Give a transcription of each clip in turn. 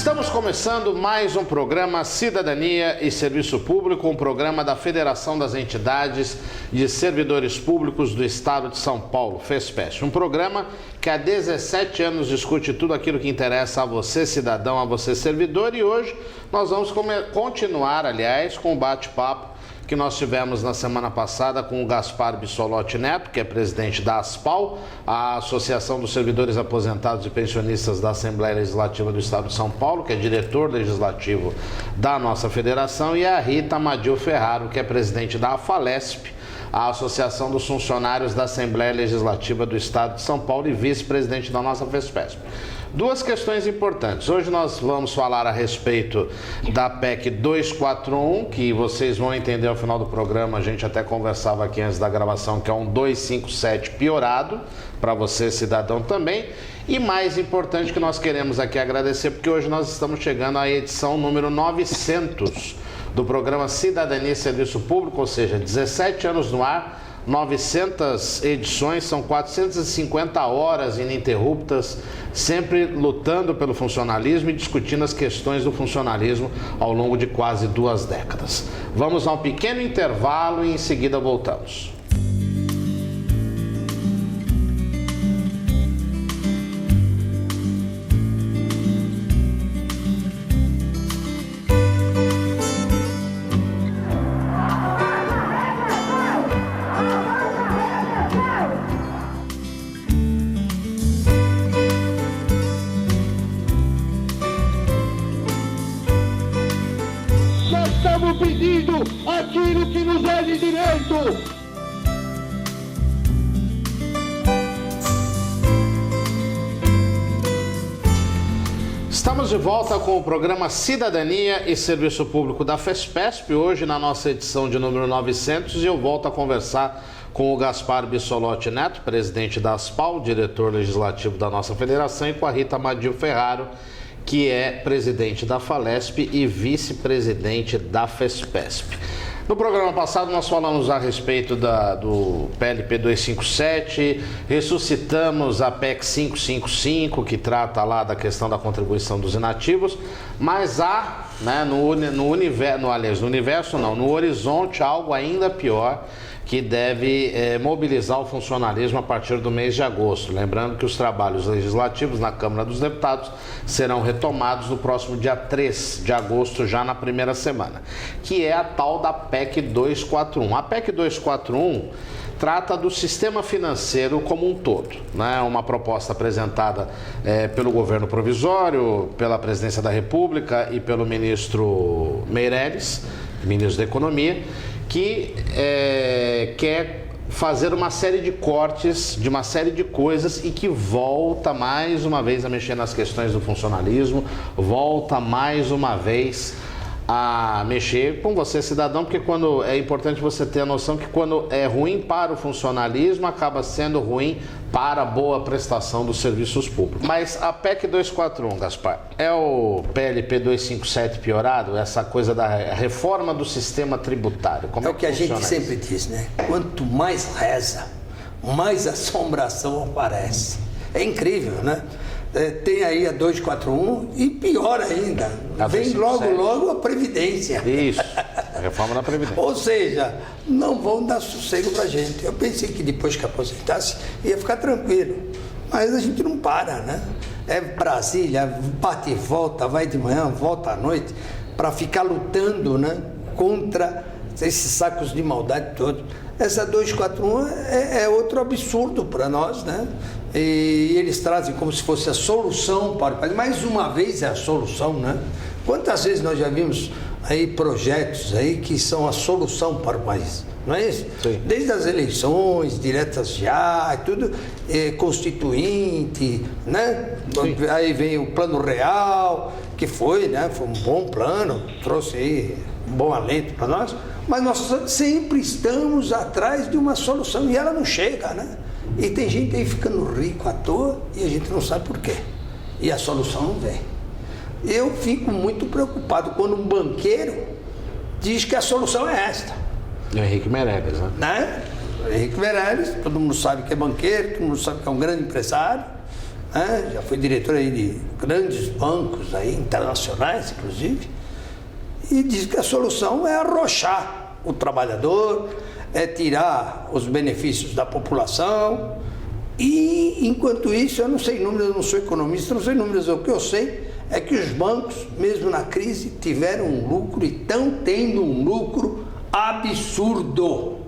Estamos começando mais um programa Cidadania e Serviço Público, um programa da Federação das Entidades de Servidores Públicos do Estado de São Paulo, FESPES. Um programa que há 17 anos discute tudo aquilo que interessa a você, cidadão, a você, servidor, e hoje nós vamos continuar, aliás, com o bate-papo que nós tivemos na semana passada com o Gaspar Bissolotti Neto, que é presidente da ASPAL, a Associação dos Servidores Aposentados e Pensionistas da Assembleia Legislativa do Estado de São Paulo, que é diretor legislativo da nossa federação, e a Rita Amadil Ferraro, que é presidente da AFALESP, a Associação dos Funcionários da Assembleia Legislativa do Estado de São Paulo e vice-presidente da nossa FESPESP. Duas questões importantes. Hoje nós vamos falar a respeito da PEC 241, que vocês vão entender ao final do programa, a gente até conversava aqui antes da gravação, que é um 257 piorado, para você, cidadão, também. E mais importante que nós queremos aqui agradecer, porque hoje nós estamos chegando à edição número 900 do programa Cidadania e Serviço Público, ou seja, 17 anos no ar, 900 edições, são 450 horas ininterruptas, sempre lutando pelo funcionalismo e discutindo as questões do funcionalismo ao longo de quase 2 décadas. Vamos a um pequeno intervalo e em seguida voltamos. Pedindo aquilo que nos é de direito. Estamos de volta com o programa Cidadania e Serviço Público da FESPESP, hoje na nossa edição de número 900, e eu volto a conversar com o Gaspar Bissolotti Neto, presidente da ASPAL, diretor legislativo da nossa federação, e com a Rita Amadil Ferraro, que é presidente da FALESP e vice-presidente da FESPESP. No programa passado nós falamos a respeito do PLP 257, ressuscitamos a PEC 555, que trata lá da questão da contribuição dos inativos, mas há, né, no horizonte algo ainda pior, que deve mobilizar o funcionalismo a partir do mês de agosto. Lembrando que os trabalhos legislativos na Câmara dos Deputados serão retomados no próximo dia 3 de agosto, já na primeira semana, que é a tal da PEC 241. A PEC 241 trata do sistema financeiro como um todo, né? Uma proposta apresentada pelo governo provisório, pela presidência da República e pelo ministro Meirelles, ministro da Economia, que quer fazer uma série de cortes de uma série de coisas e que volta mais uma vez a mexer nas questões do funcionalismo, volta mais uma vez a mexer com você, cidadão, porque quando é importante você ter a noção que quando é ruim para o funcionalismo, acaba sendo ruim para a boa prestação dos serviços públicos. Mas a PEC 241, Gaspar, é o PLP 257 piorado? Essa coisa da reforma do sistema tributário? Como é o que a gente sempre diz, né? Quanto mais reza, mais assombração aparece. É incrível, né? Tem aí a 241 e pior ainda, vem logo a Previdência. Isso, a reforma da Previdência. Ou seja, não vão dar sossego pra gente. Eu pensei que depois que aposentasse ia ficar tranquilo, mas a gente não para, né? É Brasília, bate e volta, vai de manhã, volta à noite, para ficar lutando, né, contra esses sacos de maldade todos. Essa 241 é outro absurdo para nós, né? E eles trazem como se fosse a solução para o país. Mais uma vez é a solução, né? Quantas vezes nós já vimos aí projetos aí que são a solução para o país, não é isso? Sim. Desde as eleições diretas já, tudo constituinte, né? Sim. Aí vem o Plano Real, que foi, né? Foi um bom plano, trouxe aí um bom alento para nós, mas nós sempre estamos atrás de uma solução e ela não chega, né? E tem gente aí ficando rico à toa e a gente não sabe por quê. E a solução não vem. Eu fico muito preocupado quando um banqueiro diz que a solução é esta. É o Henrique Meirelles, né? O Henrique Meirelles, todo mundo sabe que é banqueiro, todo mundo sabe que é um grande empresário, já foi diretor aí de grandes bancos aí, internacionais, inclusive, e diz que a solução é arrochar o trabalhador, é tirar os benefícios da população. E, enquanto isso, eu não sei números, eu não sou economista, não sei números, o que eu sei é que os bancos, mesmo na crise, tiveram um lucro e estão tendo um lucro absurdo.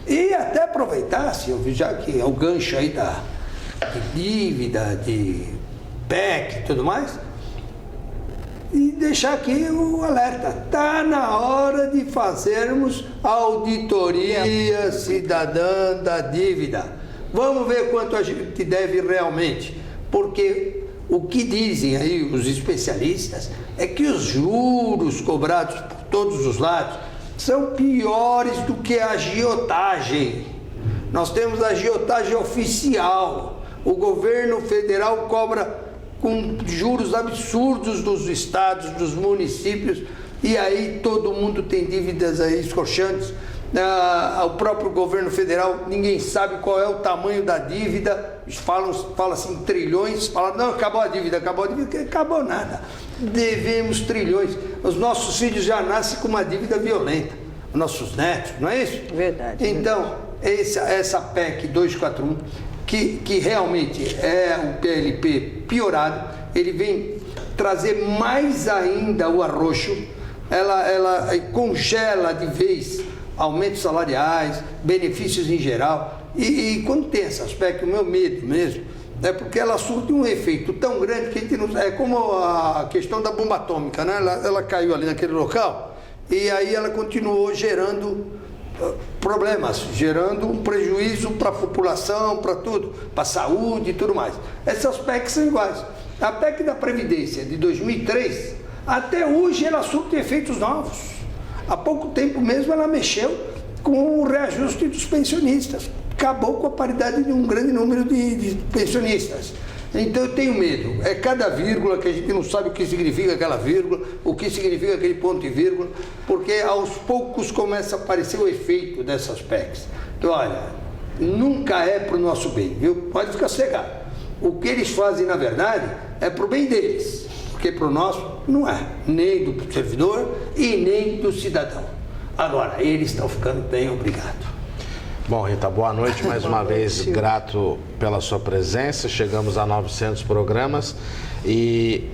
E até aproveitar, Silvio, já que é o gancho aí de dívida, de PEC e tudo mais, e deixar aqui o alerta. Está na hora de fazermos auditoria cidadã da dívida. Vamos ver quanto a gente deve realmente, porque o que dizem aí os especialistas é que os juros cobrados por todos os lados são piores do que a agiotagem. Nós temos a agiotagem oficial. O governo federal cobra com juros absurdos dos estados, dos municípios, e aí todo mundo tem dívidas aí escorchantes. O próprio governo federal, ninguém sabe qual é o tamanho da dívida, fala-se em trilhões, fala, não, acabou a dívida, acabou nada. Devemos trilhões. Os nossos filhos já nascem com uma dívida violenta, os nossos netos, não é isso? Verdade. Então, essa PEC 241, que realmente é o PLP piorado, ele vem trazer mais ainda o arroxo, ela congela de vez aumentos salariais, benefícios em geral, e quando tem esse aspecto, o meu medo mesmo, é porque ela surte um efeito tão grande que a gente não... É como a questão da bomba atômica, né? Ela caiu ali naquele local, e aí ela continuou gerando problemas, gerando um prejuízo para a população, para tudo, para a saúde e tudo mais. Essas PECs são iguais. A PEC da Previdência de 2003, até hoje ela surte efeitos novos. Há pouco tempo mesmo ela mexeu com o reajuste dos pensionistas. Acabou com a paridade de um grande número de pensionistas. Então eu tenho medo. É cada vírgula que a gente não sabe o que significa aquela vírgula, o que significa aquele ponto e vírgula, porque aos poucos começa a aparecer o efeito dessas PECs. Então, olha, nunca é para o nosso bem, viu? Pode ficar cegado. O que eles fazem, na verdade, é para o bem deles. Porque para o nosso não é, nem do servidor e nem do cidadão. Agora, eles estão ficando bem, obrigado. Bom, Rita, boa noite mais uma vez, grato pela sua presença. Chegamos a 900 programas e,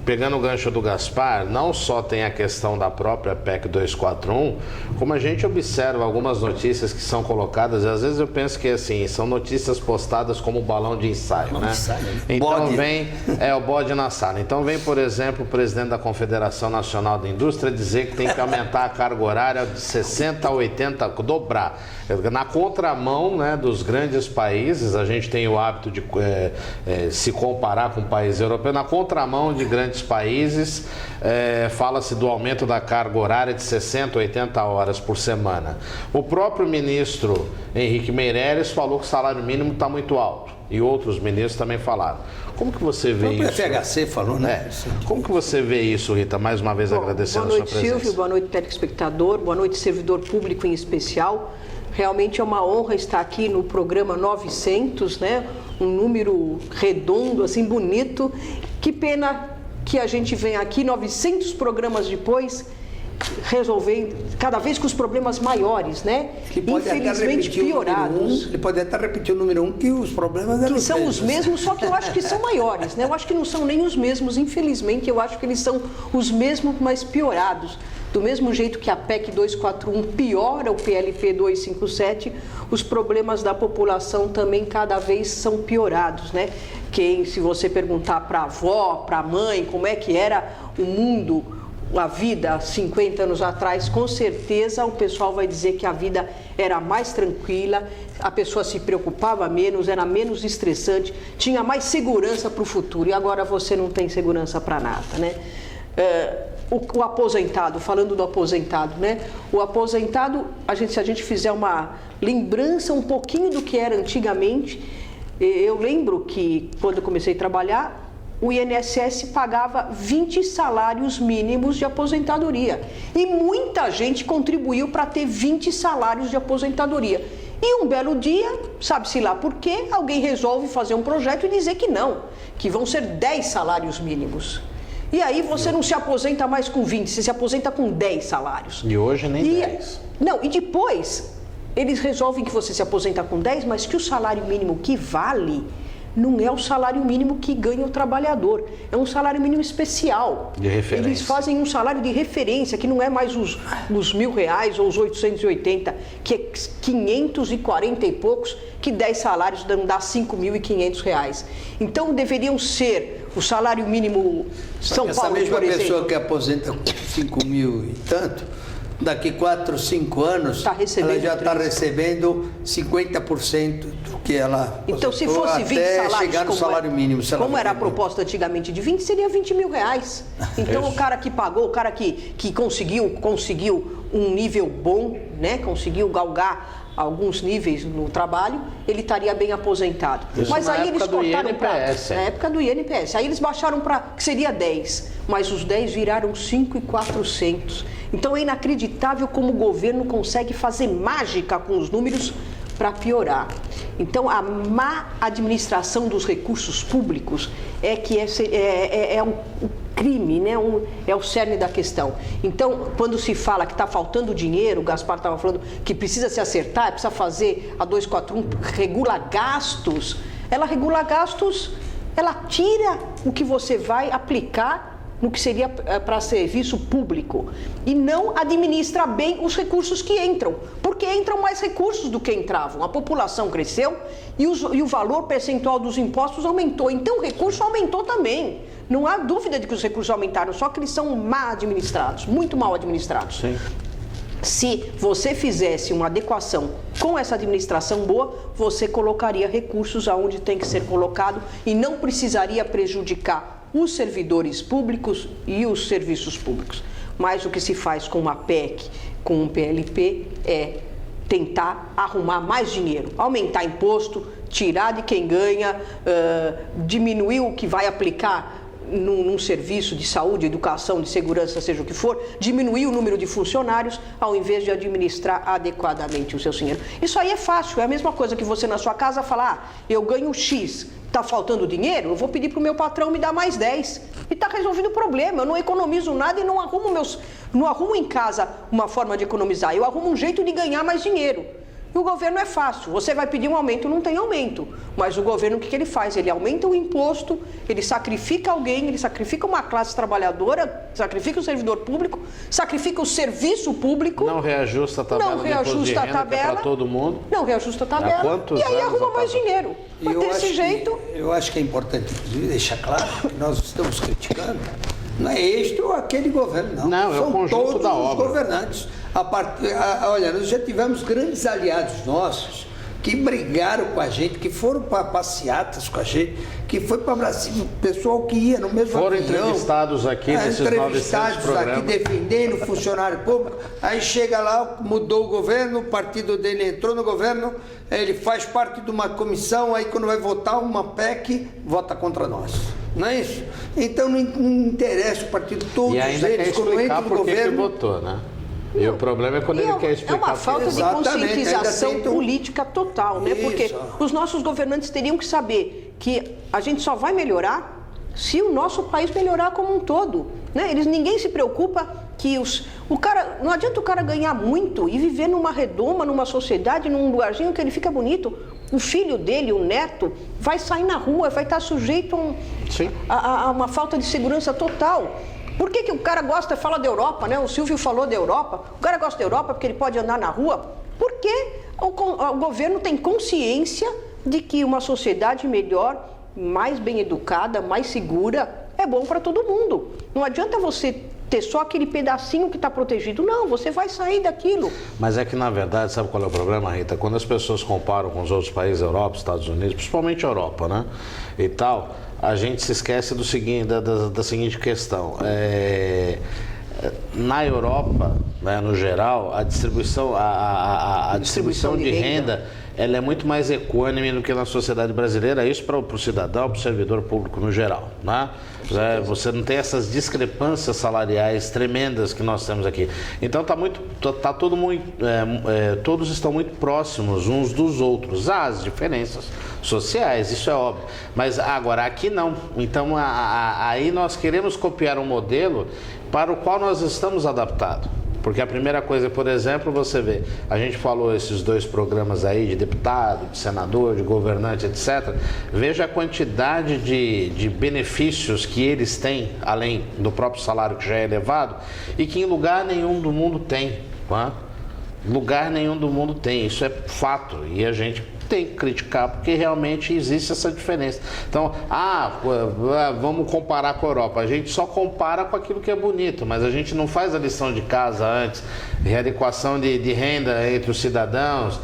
pegando o gancho do Gaspar, não só tem a questão da própria PEC 241, como a gente observa algumas notícias que são colocadas, e às vezes eu penso que assim, são notícias postadas como balão de ensaio, né? Então vem, o bode na sala. Então vem, por exemplo, o presidente da Confederação Nacional da Indústria dizer que tem que aumentar a carga horária de 60 a 80, dobrar. Na contramão, né, dos grandes países, a gente tem o hábito de se comparar com países europeus, na contramão de grandes países, fala-se do aumento da carga horária de 60, 80 horas por semana. O próprio ministro Henrique Meirelles falou que o salário mínimo está muito alto, e outros ministros também falaram. Como que você vê isso? O FHC falou, né? Como que você vê isso, Rita? Mais uma vez agradecendo a sua presença. Boa noite, Silvio. Boa noite, telespectador. Boa noite, servidor público em especial. Realmente é uma honra estar aqui no programa 900, né? Um número redondo, assim, bonito. Que pena que a gente vem aqui 900 programas depois, resolvendo cada vez com os problemas maiores, né? Infelizmente piorados. Ele pode até repetir o número 1, que os problemas eram que são os mesmos, só que eu acho que são maiores, né? Eu acho que não são nem os mesmos, infelizmente, eu acho que eles são os mesmos, mas piorados. Do mesmo jeito que a PEC 241 piora o PLP 257, os problemas da população também cada vez são piorados, né? Se você perguntar para a avó, para a mãe, como é que era o mundo, a vida 50 anos atrás, com certeza o pessoal vai dizer que a vida era mais tranquila, a pessoa se preocupava menos, era menos estressante, tinha mais segurança para o futuro, e agora você não tem segurança para nada, né? O aposentado, falando do aposentado, né? O aposentado, se a gente fizer uma lembrança um pouquinho do que era antigamente, eu lembro que quando eu comecei a trabalhar, o INSS pagava 20 salários mínimos de aposentadoria. E muita gente contribuiu para ter 20 salários de aposentadoria. E um belo dia, sabe-se lá por quê, alguém resolve fazer um projeto e dizer que não, que vão ser 10 salários mínimos. E aí você não se aposenta mais com 20, você se aposenta com 10 salários. E hoje nem 10. Não, e depois eles resolvem que você se aposenta com 10, mas que o salário mínimo que vale não é o salário mínimo que ganha o trabalhador, é um salário mínimo especial. De referência. Eles fazem um salário de referência, que não é mais os R$1.000 ou os 880, que é 540 e poucos, que 10 salários dá R$5.500. Então deveriam ser o salário mínimo São Paulo, essa mesma por exemplo. pessoa que aposenta com 5 mil e tanto, daqui 4, 5 anos, ela já está recebendo 50% do que ela então, se fosse 20 até salários, chegar no salário mínimo. Como era a proposta antigamente de 20, seria R$20.000. Então, o cara que pagou, o cara que conseguiu um nível bom, né? Conseguiu galgar alguns níveis no trabalho, ele estaria bem aposentado. Isso. Mas aí eles cortaram para na época do INPS. Aí eles baixaram para que seria 10, mas os 10 viraram 5.400. Então é inacreditável como o governo consegue fazer mágica com os números para piorar. Então a má administração dos recursos públicos é que é um crime, né? É o cerne da questão. Então, quando se fala que está faltando dinheiro, o Gaspar estava falando que precisa se acertar, precisa fazer a 241, regula gastos. Ela regula gastos, ela tira o que você vai aplicar no que seria para serviço público e não administra bem os recursos que entram, porque entram mais recursos do que entravam. A população cresceu e o valor percentual dos impostos aumentou, então o recurso aumentou também. Não há dúvida de que os recursos aumentaram, só que eles são mal administrados, muito mal administrados. Sim. Se você fizesse uma adequação com essa administração boa, você colocaria recursos aonde tem que ser colocado e não precisaria prejudicar os servidores públicos e os serviços públicos. Mas o que se faz com uma PEC, com um PLP, é tentar arrumar mais dinheiro, aumentar imposto, tirar de quem ganha, diminuir o que vai aplicar num serviço de saúde, educação, de segurança, seja o que for, diminuir o número de funcionários ao invés de administrar adequadamente o seu dinheiro. Isso aí é fácil, é a mesma coisa que você na sua casa falar, eu ganho X, está faltando dinheiro, eu vou pedir para o meu patrão me dar mais 10. E está resolvido o problema, eu não economizo nada e não arrumo em casa uma forma de economizar, eu arrumo um jeito de ganhar mais dinheiro. E o governo é fácil, você vai pedir um aumento, não tem aumento. Mas o governo, o que ele faz? Ele aumenta o imposto, ele sacrifica alguém, ele sacrifica uma classe trabalhadora, sacrifica o servidor público, sacrifica o serviço público. Não reajusta a tabela não reajusta a tabela para todo mundo. Não reajusta a tabela. E aí arruma mais dinheiro. Mas desse jeito... Eu acho que é importante, inclusive, deixar claro que nós estamos criticando. Não é este ou aquele governo, não. Não, são é o conjunto todos da os obra. governantes. Olha, nós já tivemos grandes aliados nossos que brigaram com a gente, que foram para passeatas com a gente, que foi para Brasília, o pessoal que ia no mesmo foram avião. Entrevistados aqui nesses 900 programas. Aqui defendendo o funcionário público. Aí chega lá, mudou o governo, o partido dele entrou no governo, ele faz parte de uma comissão, aí quando vai votar uma PEC, vota contra nós. Não é isso? Então não interessa o partido, todos e ainda eles, quer quando entra explicar no por que governo... votou, né? E o problema é quando ele quer explicar. É uma falta de conscientização política total, né? Isso. Porque os nossos governantes teriam que saber que a gente só vai melhorar se o nosso país melhorar como um todo, né? Ninguém se preocupa que não adianta o cara ganhar muito e viver numa redoma, numa sociedade, num lugarzinho que ele fica bonito. O filho dele, o neto, vai sair na rua, vai estar sujeito a uma falta de segurança total. Por que o cara fala da Europa, né? O Silvio falou da Europa. O cara gosta da Europa porque ele pode andar na rua. Porque o governo tem consciência de que uma sociedade melhor, mais bem educada, mais segura, é bom para todo mundo. Não adianta você ter só aquele pedacinho que está protegido. Não, você vai sair daquilo. Mas é que, na verdade, sabe qual é o problema, Rita? Quando as pessoas comparam com os outros países da Europa, Estados Unidos, principalmente a Europa, né? E tal, a gente se esquece da seguinte questão. Na Europa, né, no geral, a distribuição, a distribuição de renda ela é muito mais equânime do que na sociedade brasileira, isso para o cidadão, para o servidor público no geral, né? Você não tem essas discrepâncias salariais tremendas que nós temos aqui. Então todos estão muito próximos uns dos outros. Há as diferenças sociais, isso é óbvio. Mas agora aqui não. Então aí nós queremos copiar um modelo para o qual nós estamos adaptados. Porque a primeira coisa, por exemplo, você vê, a gente falou esses 2 programas aí de deputado, de senador, de governante, etc. Veja a quantidade de benefícios que eles têm, além do próprio salário que já é elevado, e que em lugar nenhum do mundo tem. Tá? Lugar nenhum do mundo tem, isso é fato, e a gente tem que criticar porque realmente existe essa diferença. Então, vamos comparar com a Europa. A gente só compara com aquilo que é bonito, mas a gente não faz a lição de casa antes, readequação de renda entre os cidadãos,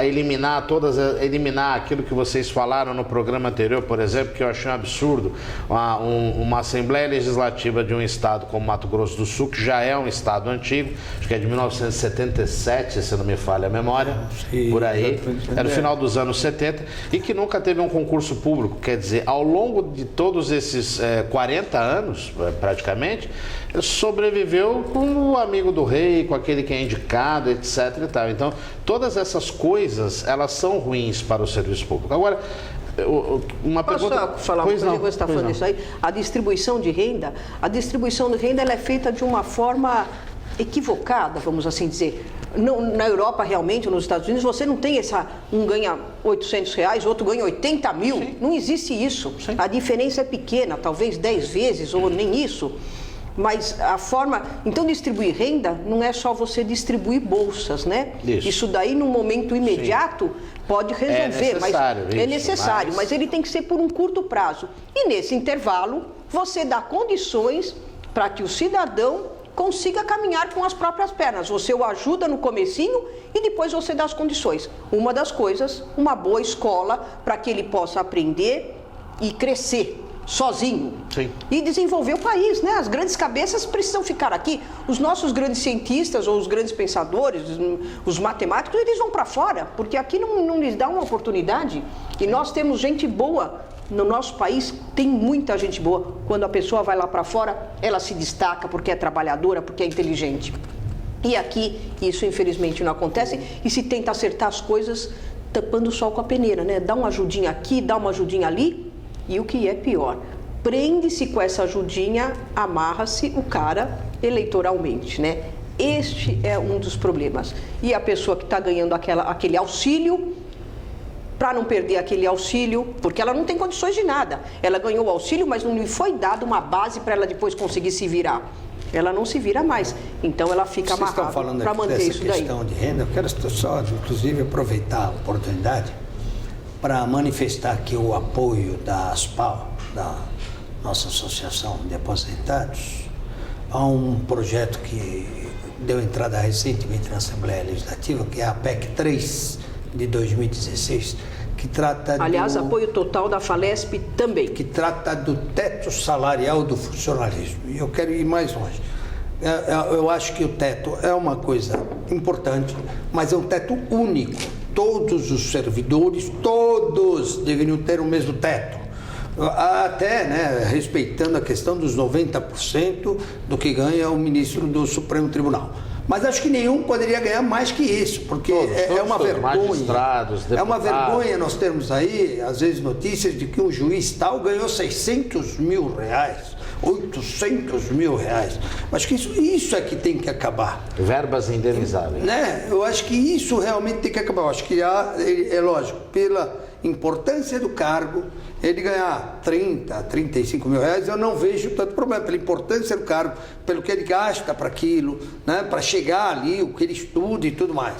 eliminar aquilo que vocês falaram no programa anterior, por exemplo, que eu achei um absurdo, uma Assembleia Legislativa de um estado como Mato Grosso do Sul, que já é um estado antigo, acho que é de 1977, se não me falha a memória, por aí, era no final dos anos 70, e que nunca teve um concurso público. Quer dizer, ao longo de todos esses 40 anos, praticamente, sobreviveu com o amigo do rei, com aquele que é indicado, etc. e tal. Então, todas essas coisas, elas são ruins para o serviço público. Agora, uma pergunta... Posso falar uma coisa que você está falando isso aí? A distribuição de renda ela é feita de uma forma equivocada, vamos assim dizer. Na Europa, realmente, nos Estados Unidos, você não tem um ganha R$800, outro ganha 80 mil. Sim. Não existe isso. Sim. A diferença é pequena, talvez 10 vezes ou nem isso. Mas a forma... Então, distribuir renda não é só você distribuir bolsas, né? Isso daí, no momento imediato, sim, pode resolver. É necessário, mas ele tem que ser por um curto prazo. E nesse intervalo, você dá condições para que o cidadão consiga caminhar com as próprias pernas. Você o ajuda no comecinho e depois você dá as condições. Uma das coisas, uma boa escola para que ele possa aprender e crescer sozinho. Sim. E desenvolver o país, né? As grandes cabeças precisam ficar aqui. Os nossos grandes cientistas ou os grandes pensadores, os matemáticos, eles vão para fora, porque aqui não lhes dá uma oportunidade. E nós temos gente boa. No nosso país tem muita gente boa. Quando a pessoa vai lá para fora, ela se destaca porque é trabalhadora, porque é inteligente. E aqui isso infelizmente não acontece e se tenta acertar as coisas tampando o sol com a peneira, né? Dá uma ajudinha aqui, dá uma ajudinha ali e o que é pior, prende-se com essa ajudinha, amarra-se o cara eleitoralmente, né? Este é um dos problemas. E a pessoa que está ganhando aquele auxílio, para não perder aquele auxílio, porque ela não tem condições de nada. Ela ganhou o auxílio, mas não lhe foi dada uma base para ela depois conseguir se virar. Ela não se vira mais. Então ela fica amarrada para manter isso daí. Vocês estão falando dessa questão de renda, eu quero só, inclusive, aproveitar a oportunidade para manifestar aqui o apoio da ASPAL, da nossa Associação de Aposentados, a um projeto que deu entrada recentemente na Assembleia Legislativa, que é a PEC 3 de 2016, que trata aliás, apoio total da Falesp também. Que trata do teto salarial do funcionalismo. E eu quero ir mais longe. Eu acho que o teto é uma coisa importante, mas é um teto único. Todos os servidores, todos deveriam ter o mesmo teto. Até, né, respeitando a questão dos 90% do que ganha o ministro do Supremo Tribunal. Mas acho que nenhum poderia ganhar mais que isso, porque é uma vergonha. É uma vergonha nós termos aí, às vezes, notícias de que um juiz tal ganhou R$600 mil, R$800 mil. Acho que isso é que tem que acabar. Verbas indenizáveis. Né? Eu acho que isso realmente tem que acabar. Eu acho que é lógico, pela importância do cargo, ele ganhar 30, 35 mil reais, eu não vejo tanto problema, pela importância do cargo, pelo que ele gasta para aquilo, né, para chegar ali, o que ele estuda e tudo mais.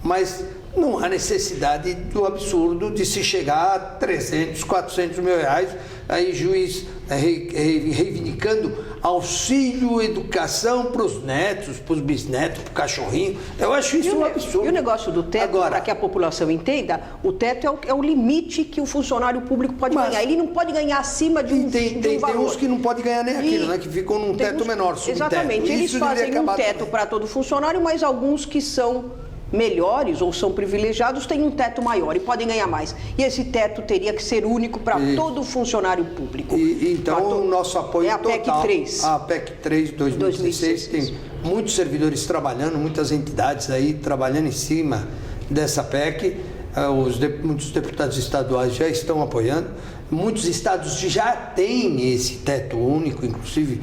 mas não há necessidade do absurdo de se chegar a 300, 400 mil reais, aí juiz reivindicando auxílio, educação para os netos, para os bisnetos, para o cachorrinho. Eu acho isso um absurdo. E o negócio do teto, para que a população entenda, o teto é o limite que o funcionário público pode ganhar. Ele não pode ganhar acima de um valor. Tem uns que não podem ganhar nem aquilo, né? Que ficam num teto menor, subteto. Exatamente. Eles fazem um teto para todo funcionário, mas alguns que são melhores ou são privilegiados têm um teto maior e podem ganhar mais. E esse teto teria que ser único para todo funcionário público. Então, o nosso apoio é a total. PEC 3. A PEC 3 de 2016 tem muitos servidores trabalhando, muitas entidades aí trabalhando em cima dessa PEC. Muitos deputados estaduais já estão apoiando. Muitos estados já têm esse teto único, inclusive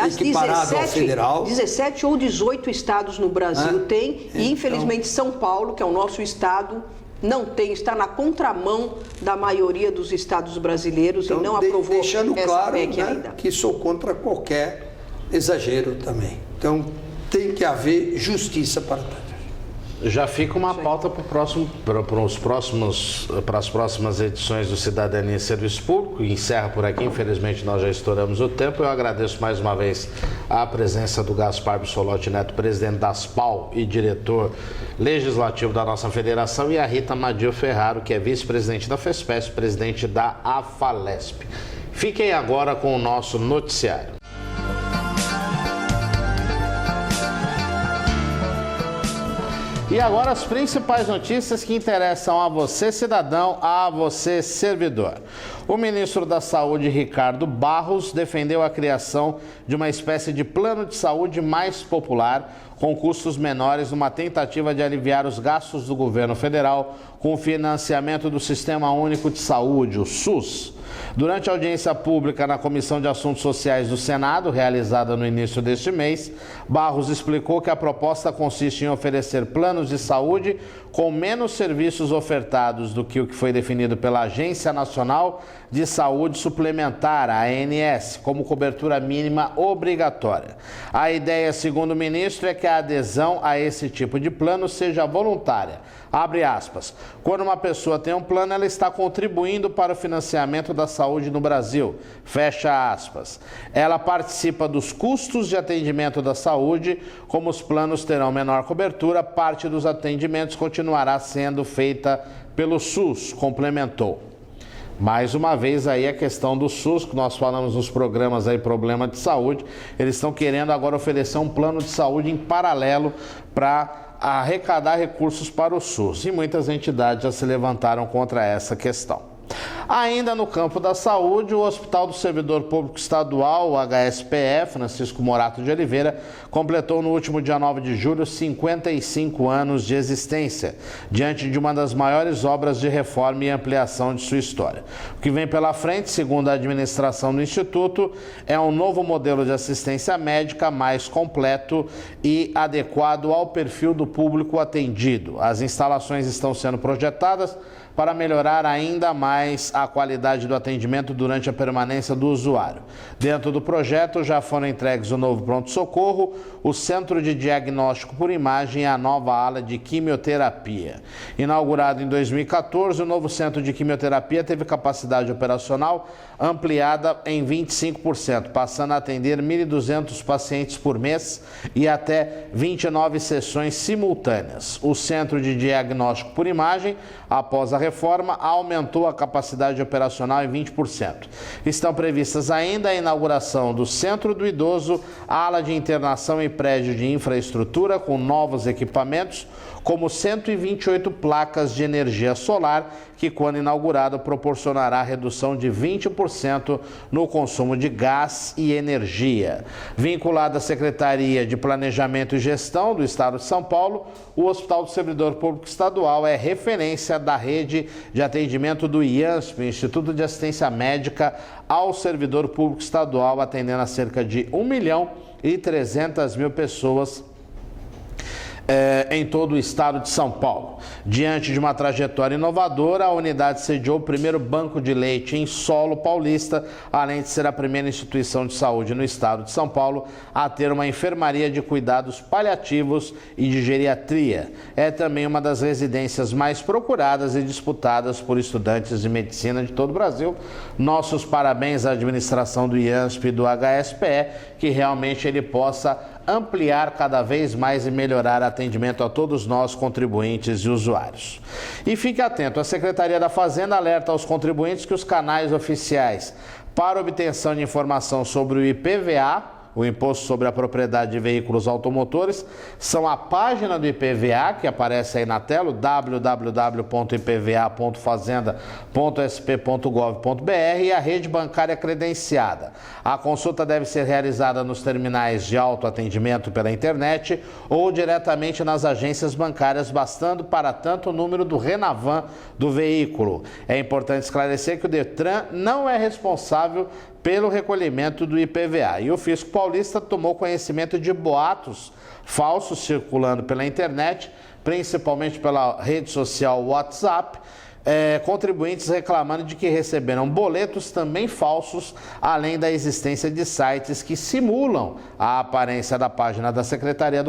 equiparado ao federal. 17 ou 18 estados no Brasil têm, e infelizmente São Paulo, que é o nosso estado, não tem, está na contramão da maioria dos estados brasileiros, então, e não aprovou deixando essa claro, PEC ainda. Que sou contra qualquer exagero também. Então tem que haver justiça para todos. Já fica uma pauta para as próximas edições do Cidadania e Serviço Público. Encerra por aqui, infelizmente nós já estouramos o tempo. Eu agradeço mais uma vez a presença do Gaspar Bissolotti Neto, presidente da ASPAL e diretor legislativo da nossa federação, e a Rita Madio Ferraro, que é vice-presidente da FESPES, presidente da AFALESP. Fiquem agora com o nosso noticiário. E agora as principais notícias que interessam a você, cidadão, a você, servidor. O ministro da Saúde, Ricardo Barros, defendeu a criação de uma espécie de plano de saúde mais popular, com custos menores, numa tentativa de aliviar os gastos do governo federal com o financiamento do Sistema Único de Saúde, o SUS. Durante a audiência pública na Comissão de Assuntos Sociais do Senado, realizada no início deste mês, Barros explicou que a proposta consiste em oferecer planos de saúde com menos serviços ofertados do que o que foi definido pela Agência Nacional de Saúde Suplementar, a ANS, como cobertura mínima obrigatória. A ideia, segundo o ministro, é que a adesão a esse tipo de plano seja voluntária. Abre aspas. Quando uma pessoa tem um plano, ela está contribuindo para o financiamento da saúde no Brasil. Fecha aspas. Ela participa dos custos de atendimento da saúde. Como os planos terão menor cobertura, parte dos atendimentos continuará sendo feita pelo SUS, complementou. Mais uma vez aí a questão do SUS, que nós falamos nos programas aí, problema de saúde. Eles estão querendo agora oferecer um plano de saúde em paralelo para arrecadar recursos para o SUS. E muitas entidades já se levantaram contra essa questão. Ainda no campo da saúde, o Hospital do Servidor Público Estadual, o HSPE, Francisco Morato de Oliveira, completou no último dia 9 de julho 55 anos de existência, diante de uma das maiores obras de reforma e ampliação de sua história. O que vem pela frente, segundo a administração do Instituto, é um novo modelo de assistência médica mais completo e adequado ao perfil do público atendido. As instalações estão sendo projetadas para melhorar ainda mais a qualidade do atendimento durante a permanência do usuário. Dentro do projeto já foram entregues o novo pronto-socorro, o centro de diagnóstico por imagem e a nova ala de quimioterapia. Inaugurado em 2014, o novo centro de quimioterapia teve capacidade operacional ampliada em 25%, passando a atender 1.200 pacientes por mês e até 29 sessões simultâneas. O centro de diagnóstico por imagem, após a reforma, aumentou a capacidade operacional em 20%. Estão previstas ainda a inauguração do Centro do Idoso, ala de internação e prédio de infraestrutura com novos equipamentos, como 128 placas de energia solar, que, quando inaugurado, proporcionará redução de 20% no consumo de gás e energia. Vinculado à Secretaria de Planejamento e Gestão do Estado de São Paulo, o Hospital do Servidor Público Estadual é referência da rede de atendimento do IANSP, Instituto de Assistência Médica ao Servidor Público Estadual, atendendo a cerca de 1.300.000 pessoas em todo o estado de São Paulo. Diante de uma trajetória inovadora, a unidade sediou o primeiro banco de leite em solo paulista, além de ser a primeira instituição de saúde no estado de São Paulo a ter uma enfermaria de cuidados paliativos e de geriatria. É também uma das residências mais procuradas e disputadas por estudantes de medicina de todo o Brasil. Nossos parabéns à administração do IANSP e do HSPE, que realmente ele possa ampliar cada vez mais e melhorar atendimento a todos nós, contribuintes e usuários. E fique atento, a Secretaria da Fazenda alerta aos contribuintes que os canais oficiais para obtenção de informação sobre o IPVA, o Imposto sobre a Propriedade de Veículos Automotores, são a página do IPVA, que aparece aí na tela, www.ipva.fazenda.sp.gov.br, e a rede bancária credenciada. A consulta deve ser realizada nos terminais de autoatendimento pela internet ou diretamente nas agências bancárias, bastando para tanto o número do Renavan do veículo. É importante esclarecer que o Detran não é responsável pelo recolhimento do IPVA. E o Fisco Paulista tomou conhecimento de boatos falsos circulando pela internet, principalmente pela rede social WhatsApp, contribuintes reclamando de que receberam boletos também falsos, além da existência de sites que simulam a aparência da página da Secretaria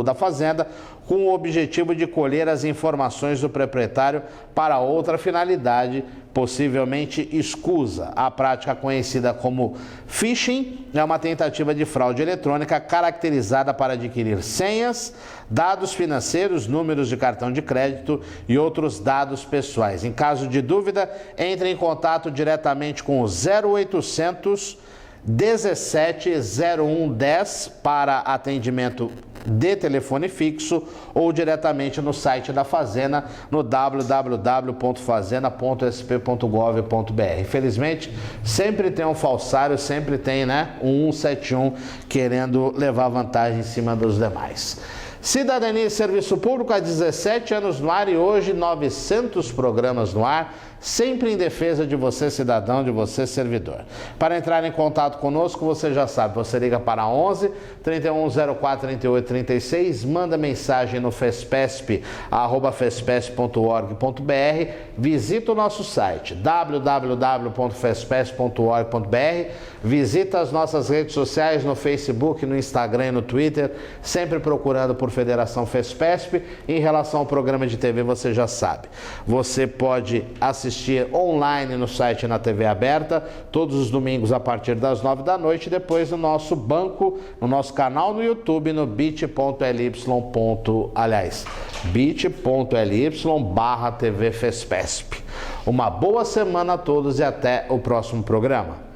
da Fazenda, com o objetivo de colher as informações do proprietário para outra finalidade, possivelmente escusa. A prática conhecida como phishing é uma tentativa de fraude eletrônica caracterizada para adquirir senhas, dados financeiros, números de cartão de crédito e outros dados pessoais. Em caso de dúvida, entre em contato diretamente com o 0800 17 01 10 para atendimento de telefone fixo ou diretamente no site da Fazenda no www.fazenda.sp.gov.br. Infelizmente, sempre tem um falsário, sempre tem, um 171 querendo levar vantagem em cima dos demais. Cidadania e Serviço Público há 17 anos no ar e hoje 900 programas no ar, sempre em defesa de você, cidadão, de você, servidor. Para entrar em contato conosco, você já sabe, você liga para 11 3104 38 36, manda mensagem no fespesp@fespesp.org.br, visita o nosso site www.fespesp.org.br, visita as nossas redes sociais no Facebook, no Instagram e no Twitter, sempre procurando por Federação Fespesp. Em relação ao programa de TV, você já sabe, você pode assistir online no site e na TV aberta, todos os domingos a partir das 9 da noite, depois no nosso banco, no nosso canal no YouTube, no bit.ly/TV Fespesp. Uma boa semana a todos e até o próximo programa.